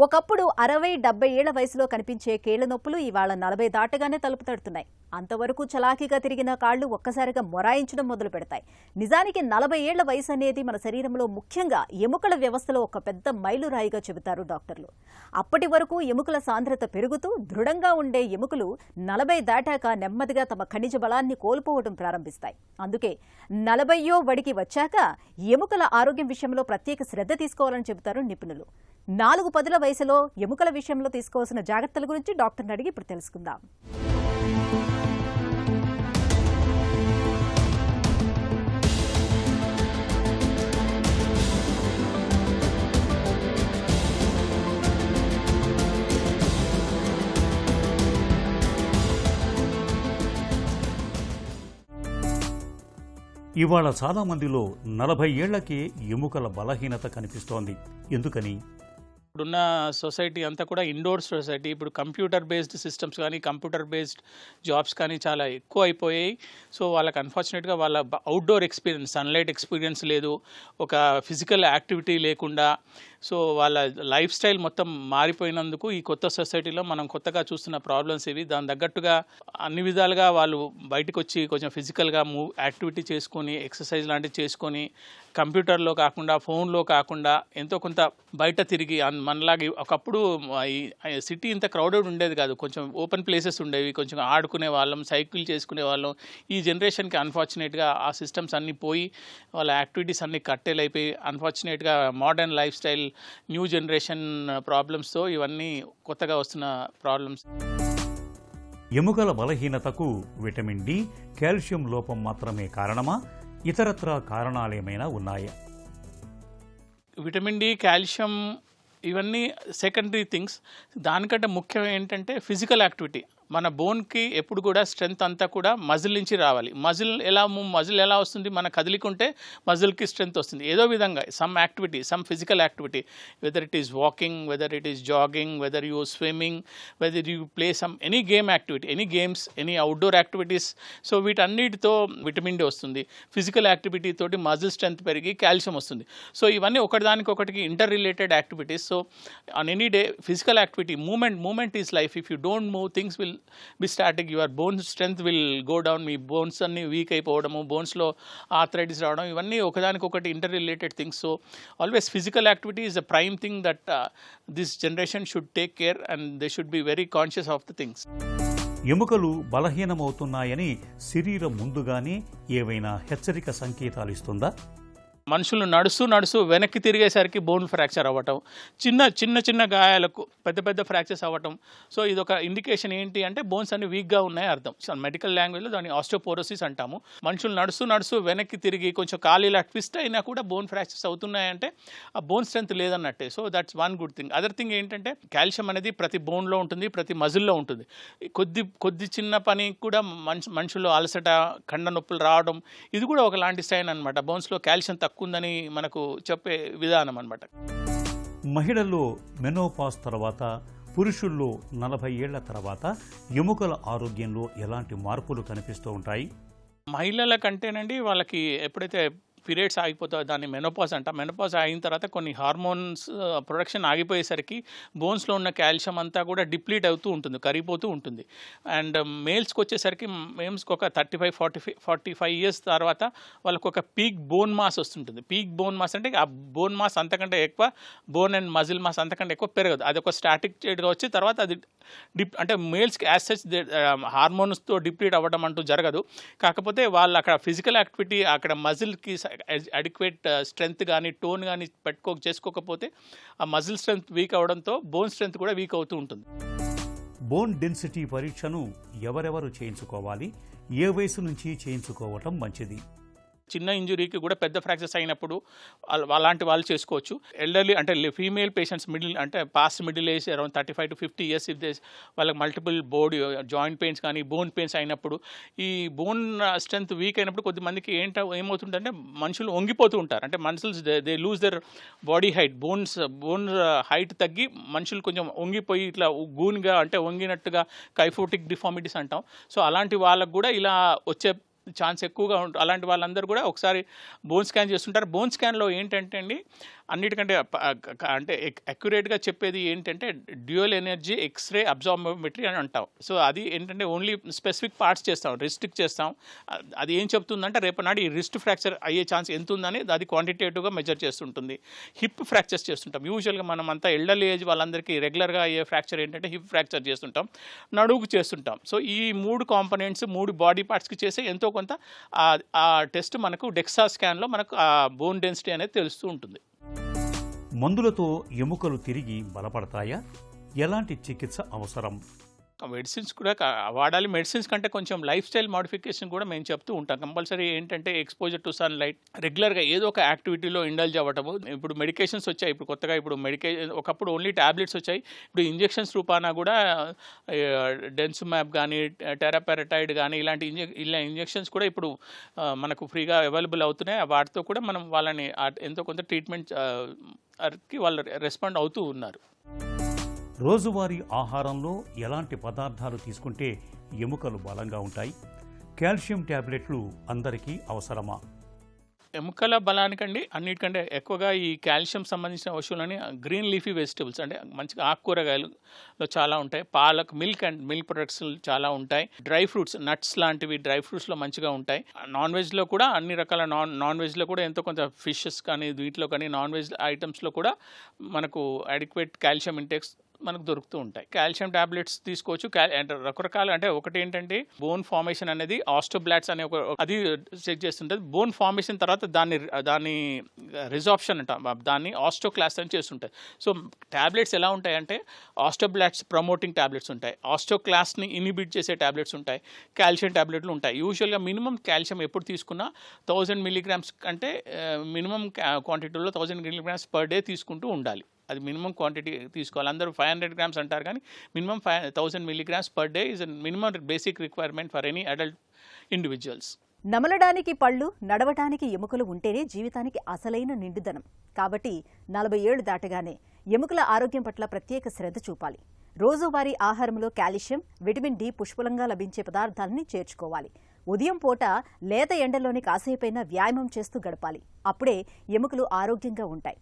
ఒకప్పుడు 60-70 ఏళ్ల వయసులో కనిపించే కీళ్ల నొప్పులు ఇవాళ 40 దాటగానే తలుపు తడుతున్నాయి. అంతవరకు చలాకీగా తిరిగిన కాళ్లు ఒక్కసారిగా మొరాయించడం మొదలు పెడతాయి. నిజానికి 40 ఏళ్ల వయసు అనేది మన శరీరంలో ముఖ్యంగా ఎముకల వ్యవస్థలో ఒక పెద్ద మైలురాయిగా చెబుతారు డాక్టర్లు. అప్పటి వరకు ఎముకల సాంద్రత పెరుగుతూ దృఢంగా ఉండే ఎముకలు 40 దాటాక నెమ్మదిగా తమ ఖనిజ బలాన్ని కోల్పోవడం ప్రారంభిస్తాయి. అందుకే 40వ వడికి వచ్చాక ఎముకల ఆరోగ్యం విషయంలో ప్రత్యేక శ్రద్ధ తీసుకోవాలని చెబుతారు నిపుణులు. 4-10 వయసులో ఎముకల విషయంలో తీసుకోవాల్సిన జాగ్రత్తల గురించి డాక్టర్ని అడిగి ఇప్పుడు తెలుసుకుందాం. ఇవాళ చాలా మందిలో 40 ఏళ్లకే ఎముకల బలహీనత కనిపిస్తోంది. ఎందుకని? ఇప్పుడున్న సొసైటీ అంతా కూడా ఇండోర్ సొసైటీ. ఇప్పుడు కంప్యూటర్ బేస్డ్ సిస్టమ్స్ కానీ కంప్యూటర్ బేస్డ్ జాబ్స్ కానీ చాలా ఎక్కువ అయిపోయాయి. సో వాళ్ళకి అన్ఫార్చునేట్గా వాళ్ళ అవుట్డోర్ ఎక్స్పీరియన్స్, సన్లైట్ ఎక్స్పీరియన్స్ లేదు, ఒక ఫిజికల్ యాక్టివిటీ లేకుండా సో వాళ్ళ లైఫ్ స్టైల్ మొత్తం మారిపోయినందుకు ఈ కొత్త సొసైటీలో మనం కొత్తగా చూస్తున్న ప్రాబ్లమ్స్ ఇవి. దాని తగ్గట్టుగా అన్ని విధాలుగా వాళ్ళు బయటకు వచ్చి కొంచెం ఫిజికల్గా యాక్టివిటీ చేసుకొని ఎక్సర్సైజ్ లాంటివి చేసుకొని కంప్యూటర్లో కాకుండా ఫోన్లో కాకుండా ఎంతో కొంత బయట తిరిగి మనలాగే ఒకప్పుడు ఈ సిటీ ఇంత క్రౌడెడ్ ఉండేది కాదు, కొంచెం ఓపెన్ ప్లేసెస్ ఉండేవి, కొంచెం ఆడుకునే వాళ్ళం, సైకిల్ చేసుకునే వాళ్ళం. ఈ జనరేషన్కి అన్ఫార్చునేట్గా ఆ సిస్టమ్స్ అన్నీ పోయి వాళ్ళ యాక్టివిటీస్ అన్నీ కట్టెలైపోయి అన్ఫార్చునేట్గా modern life style, new generation ప్రాబ్లమ్స్తో ఇవన్నీ కొత్తగా వస్తున్న ప్రాబ్లమ్స్. ఎముకల బలహీనతకు విటమిన్ డి, కాల్షియం లోపం మాత్రమే కారణమా? ఇతరత్రా కారణాలేమైనా ఉన్నాయా? విటమిన్ డి, కాల్షియం ఇవన్నీ సెకండరీ థింగ్స్. దానికంటే ముఖ్యం ఏంటంటే ఫిజికల్ యాక్టివిటీ. మన బోన్కి ఎప్పుడు కూడా స్ట్రెంగ్త్ అంతా కూడా మజిల్ నుంచి రావాలి. మజిల్ ఎలా వస్తుంది? మన కదిలికుంటే మజిల్కి స్ట్రెంగ్త్ వస్తుంది. ఏదో విధంగా some activity, some physical activity, whether it is walking, whether it is jogging, whether you swimming, whether you play some any game activity, any games, any outdoor activities. So వీటన్నిటితో vitamin D వస్తుంది. Physical activity తోటి muscle strength పెరిగి calcium వస్తుంది. So ఇవన్నీ ఒకటిదానికొకటికి inter related activities. So on any day physical activity, movement is life. If you don't move, things will be static, your bone strength will go down, me bones అన్ని week అయిపోవడము, బోన్స్లో arthritis రావడం, ఇవన్నీ ఒకదానికొకటి inter related things. So always physical activity is a prime thing that this generation should take care and they should be very conscious of the things. ఎముకలు బలహీనమవుతున్నాయని శరీరం ముందుగానే ఏవైనా హెచ్చరిక సంకేతాలు ఇస్తుందా? మనుషులు నడుస్తూ వెనక్కి తిరిగేసరికి బోన్ ఫ్రాక్చర్ అవ్వటం, చిన్న గాయాలకు పెద్ద ఫ్రాక్చర్స్ అవ్వటం. సో ఇదొక ఇండికేషన్ ఏంటి అంటే బోన్స్ అన్ని వీక్గా ఉన్నాయి అర్థం. మెడికల్ లాంగ్వేజ్లో దాన్ని ఆస్టియోపోరోసిస్ అంటాము. మనుషులు నడుస్తూ వెనక్కి తిరిగి కొంచెం కాలు ఇలా ట్విస్ట్ అయినా కూడా బోన్ ఫ్రాక్చర్స్ అవుతున్నాయంటే ఆ బోన్ స్ట్రెంత్ లేదన్నట్టే. So that's one good thing. Other thing ఏంటంటే కాల్షియం అనేది ప్రతి బోన్లో ఉంటుంది, ప్రతి మజిల్లో ఉంటుంది. కొద్ది చిన్న పని కూడా మనుషుల్లో అలసట, కండ నొప్పులు రావడం, ఇది కూడా ఒకలాంటి సైన్ అనమాట. బోన్స్లో కాల్షియం ఉందని మనకు చెప్పే విధానం అన్నమాట. మహిళల్లో మెనోపాజ్ తర్వాత, పురుషుల్లో 40 ఏళ్ల తర్వాత ఎముకల ఆరోగ్యంలో ఎలాంటి మార్పులు కనిపిస్తూ ఉంటాయి? మహిళల కంటేనండి వాళ్ళకి ఎప్పుడైతే పీరియడ్స్ ఆగిపోతాయో దాన్ని మెనోపాజ్ అంట. మెనోపాజ్ అయిన తర్వాత కొన్ని హార్మోన్స్ ప్రొడక్షన్ ఆగిపోయేసరికి బోన్స్లో ఉన్న కాల్షియం అంతా కూడా డిప్లీట్ అవుతూ ఉంటుంది, కరిగిపోతూ ఉంటుంది. అండ్ మేల్స్కి వచ్చేసరికి మేల్స్కి ఒక 35-45 ఇయర్స్ తర్వాత వాళ్ళకు ఒక పీక్ బోన్ మాస్ వస్తుంటుంది. పీక్ బోన్ మాస్ అంటే ఆ బోన్ మాస్ అంతకంటే ఎక్కువ, బోన్ అండ్ మజిల్ మాస్ అంతకంటే ఎక్కువ పెరగదు. అది ఒక స్టాటిక్ స్టేట్గా వచ్చి తర్వాత అది అంటే మేల్స్కి యాజ్ సచ్ హార్మోన్స్తో డిప్లీట్ అవ్వడం అంటూ జరగదు. కాకపోతే వాళ్ళు అక్కడ ఫిజికల్ యాక్టివిటీ, అక్కడ మజిల్కి అడిక్వేట్ స్ట్రెంగ్త్ కానీ టోన్ కానీ చేసుకోకపోతే ఆ మజిల్ స్ట్రెంగ్త్ వీక్ అవడంతో బోన్ స్ట్రెంగ్త్ కూడా వీక్ అవుతూ ఉంటుంది. బోన్ డెన్సిటీ పరీక్షను ఎవరెవరు చేయించుకోవాలి? ఏ వయసు నుంచి చేయించుకోవటం మంచిది? చిన్న ఇంజురీకి కూడా పెద్ద ఫ్రాక్చర్స్ అయినప్పుడు అలాంటి వాళ్ళు చేసుకోవచ్చు. ఎల్డర్లీ అంటే ఫీమేల్ పేషెంట్స్ అంటే past middle age around 35 to 50 years if వాళ్ళకి మల్టిపుల్ బాడీ జాయింట్ పెయిన్స్ కానీ బోన్ పెయిన్స్ అయినప్పుడు, ఈ బోన్ స్ట్రెంత్ వీక్ అయినప్పుడు కొద్దిమందికి ఏమవుతుందంటే మనుషులు వంగిపోతూ ఉంటారు. అంటే మనుషులు they lose their body height, bone height తగ్గి మనుషులు కొంచెం వంగిపోయి ఇట్లా గూన్గా అంటే వంగినట్టుగా కైఫోటిక్ డిఫార్మిటీస్ అంటాం. సో అలాంటి వాళ్ళకు కూడా ఇలా వచ్చే ఛాన్స్ ఎక్కువగా ఉంటుంది. అలాంటి వాళ్ళందరూ కూడా ఒకసారి బోన్ స్కాన్ చేస్తుంటారు. బోన్ స్కాన్లో ఏంటంటే అండి అన్నిటికంటే అంటే అక్యురేట్గా చెప్పేది ఏంటంటే డ్యూయల్ ఎనర్జీ ఎక్స్రే అబ్జార్బోమెట్రీ అని అంటాం. సో అది ఏంటంటే ఓన్లీ స్పెసిఫిక్ పార్ట్స్ చేస్తాం, రిస్ట్రిక్ట్ చేస్తాం. అది ఏం చెప్తుందంటే రేపనాడు ఈ రిస్ట్ ఫ్రాక్చర్ అయ్యే ఛాన్స్ ఎంత ఉందని అది క్వాంటిటేటివ్గా మెజర్ చేస్తుంటుంది. హిప్ ఫ్రాక్చర్స్ చేస్తుంటాం. యూజువల్గా మనం అంతా ఎల్డర్లీ ఏజ్ వాళ్ళందరికీ రెగ్యులర్గా అయ్యే ఫ్రాక్చర్ ఏంటంటే హిప్ ఫ్రాక్చర్ చేస్తుంటాం, నడువుకు చేస్తుంటాం. సో ఈ 3 కాంపోనెంట్స్ 3 బాడీ పార్ట్స్కి చేసే ఎంతో కొంత ఆ టెస్ట్ మనకు డెక్సా స్కాన్లో మనకు ఆ బోన్ డెన్సిటీ అనేది తెలుస్తూ ఉంటుంది. మందులతో ఎముకలు తిరిగి బలపడతాయా? ఎలాంటి చికిత్స అవసరం? మెడిసిన్స్ కూడా వాడాలి. మెడిసిన్స్ కంటే కొంచెం లైఫ్ స్టైల్ మోడిఫికేషన్ కూడా మేము చెప్తూ ఉంటాం. కంపల్సరీ ఏంటంటే ఎక్స్పోజర్ టు సన్ లైట్, రెగ్యులర్గా ఏదో ఒక యాక్టివిటీలో ఇండల్జ్ అవ్వటము. ఇప్పుడు మెడికేషన్స్ వచ్చాయి, ఇప్పుడు కొత్తగా ఇప్పుడు ఒకప్పుడు ఓన్లీ ట్యాబ్లెట్స్ వచ్చాయి, ఇప్పుడు ఇంజెక్షన్స్ రూపాన కూడా డెన్సుమ్యాబ్ కానీ టెరాపారటైడ్ కానీ ఇలాంటి ఇంజెక్షన్స్ కూడా ఇప్పుడు మనకు ఫ్రీగా అవైలబుల్ అవుతున్నాయి. వాటితో కూడా మనం వాళ్ళని ఎంతో కొంత ట్రీట్మెంట్కి వాళ్ళు రెస్పాండ్ అవుతూ ఉన్నారు. రోజువారీ ఆహారంలో ఎలాంటి పదార్థాలు తీసుకుంటే ఎముకలు బలంగా ఉంటాయి? కాల్షియం టాబ్లెట్లు అందరికీ అవసరమా? ఎముకల బలానికండి అన్నిటికంటే ఎక్కువగా ఈ కాల్షియం సంబంధించిన వస్తువులని గ్రీన్ లీఫీ వెజిటబుల్స్ అంటే మంచిగా ఆకుకూరగాయలలో చాలా ఉంటాయి. Palak, milk and milk products చాలా ఉంటాయి. డ్రై ఫ్రూట్స్, నట్స్ లాంటివి డ్రై ఫ్రూట్స్లో మంచిగా ఉంటాయి. నాన్ వెజ్లో కూడా అన్ని రకాల నాన్ వెజ్లో కూడా ఎంతో కొంత ఫిషెస్ కానీ వీటిలో కానీ నాన్ వెజ్ ఐటమ్స్లో కూడా మనకు అడిక్వేట్ కాల్షియం ఇంటేక్స్ మనకు దొరుకుతూ ఉంటాయి. కాల్షియం టాబ్లెట్స్ తీసుకోవచ్చు. అంటే రకరకాల అంటే ఒకటి ఏంటంటే బోన్ ఫార్మేషన్ అనేది ఆస్టోబ్లాట్స్ అనే అది చెక్ చేస్తుంటుంది. బోన్ ఫార్మేషన్ తర్వాత దాన్ని రిజార్ప్షన్ అంటాం, దాన్ని ఆస్టోక్లాస్ట్ అని చేస్తుంటాయి. సో టాబ్లెట్స్ ఎలా ఉంటాయంటే ఆస్టోబ్లాట్స్ ప్రమోటింగ్ టాబ్లెట్స్ ఉంటాయి, ఆస్టోక్లాస్ట్ని ఇనిబిట్ చేసే టాబ్లెట్స్ ఉంటాయి, కాల్షియం టాబ్లెట్లు ఉంటాయి. యూజువల్గా మినిమం కాల్షియం ఎప్పుడు తీసుకున్నా 1000 మిల్లీగ్రామ్స్ అంటే మినిమం క్వాంటిటీలో 1000 మిల్లీగ్రామ్స్ పర్ డే తీసుకుంటూ ఉండాలి. అది మినిమం క్వాంటిటీ తీసుకోవాలి. అందరూ 500 గ్రామ్స్ అంటారు, కానీ minimum 1000 milligrams per day is minimum basic requirement for any adult individuals. నమలడానికి పళ్ళు, నడవటానికి ఎముకలు ఉంటేనే జీవితానికి అసలైన నిండుదనం. కాబట్టి 40 ఏళ్లు దాటగానే ఎముకల ఆరోగ్యం పట్ల ప్రత్యేక శ్రద్ధ చూపాలి. రోజువారీ ఆహారంలో కాల్షియం, విటమిన్ డి పుష్కలంగా లభించే పదార్థాలని చేర్చుకోవాలి. ఉదయం పూట లేత ఎండలోని కాసేపైనా వ్యాయామం చేస్తూ గడపాలి. అప్పుడే ఎముకలు ఆరోగ్యంగా ఉంటాయి.